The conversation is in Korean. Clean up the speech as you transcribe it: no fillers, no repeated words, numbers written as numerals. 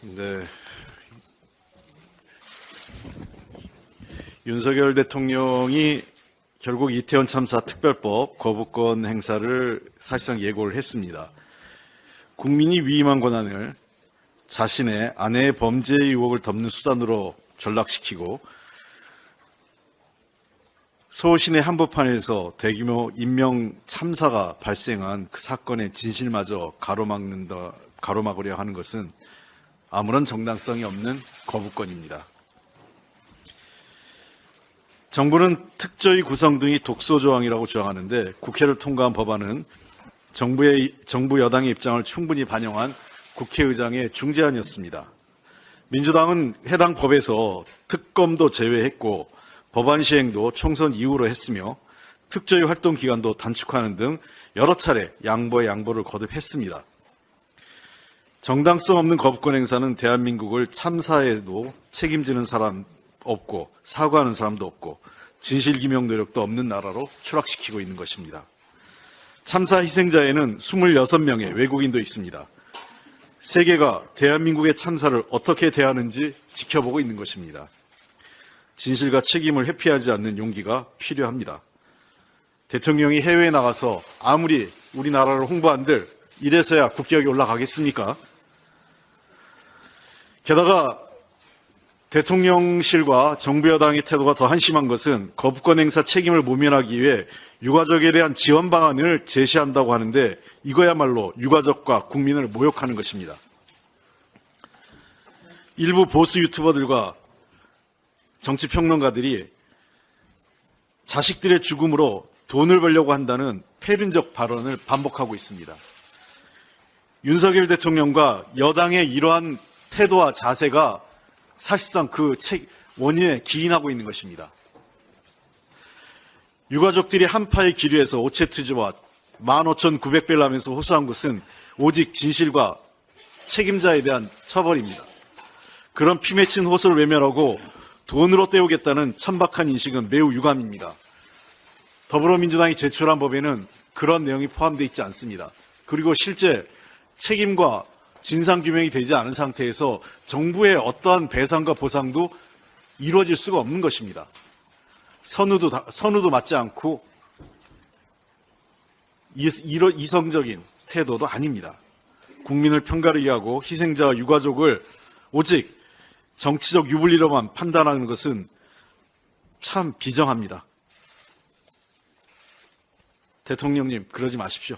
네. 윤석열 대통령이 결국 이태원 참사 특별법 거부권 행사를 사실상 예고를 했습니다. 국민이 위임한 권한을 자신의 아내의 범죄 의혹을 덮는 수단으로 전락시키고 서울 시내 한복판에서 대규모 인명 참사가 발생한 그 사건의 진실마저 가로막으려 하는 것은 아무런 정당성이 없는 거부권입니다. 정부는 특조위 구성 등이 독소조항이라고 주장하는데 국회를 통과한 법안은 정부 여당의 입장을 충분히 반영한 국회의장의 중재안이었습니다. 민주당은 해당 법에서 특검도 제외했고 법안 시행도 총선 이후로 했으며 특조위 활동 기간도 단축하는 등 여러 차례 양보에 양보를 거듭했습니다. 정당성 없는 거부권 행사는 대한민국을 참사에도 책임지는 사람 없고 사과하는 사람도 없고 진실규명 노력도 없는 나라로 추락시키고 있는 것입니다. 참사 희생자에는 26명의 외국인도 있습니다. 세계가 대한민국의 참사를 어떻게 대하는지 지켜보고 있는 것입니다. 진실과 책임을 회피하지 않는 용기가 필요합니다. 대통령이 해외에 나가서 아무리 우리나라를 홍보한들 이래서야 국격이 올라가겠습니까? 게다가 대통령실과 정부 여당의 태도가 더 한심한 것은 거부권 행사 책임을 모면하기 위해 유가족에 대한 지원 방안을 제시한다고 하는데 이거야말로 유가족과 국민을 모욕하는 것입니다. 일부 보수 유튜버들과 정치평론가들이 자식들의 죽음으로 돈을 벌려고 한다는 패륜적 발언을 반복하고 있습니다. 윤석열 대통령과 여당의 이러한 태도와 자세가 사실상 그 원인에 기인하고 있는 것입니다. 유가족들이 한파에 기류해서 오체투지와 15,900배를 하면서 호소한 것은 오직 진실과 책임자에 대한 처벌입니다. 그런 피 맺힌 호소를 외면하고 돈으로 때우겠다는 천박한 인식은 매우 유감입니다. 더불어민주당이 제출한 법에는 그런 내용이 포함되어 있지 않습니다. 그리고 실제 책임과 진상규명이 되지 않은 상태에서 정부의 어떠한 배상과 보상도 이루어질 수가 없는 것입니다. 선우도 맞지 않고 이성적인 태도도 아닙니다. 국민을 편가르게 하고 희생자와 유가족을 오직 정치적 유불리로만 판단하는 것은 참 비정합니다. 대통령님, 그러지 마십시오.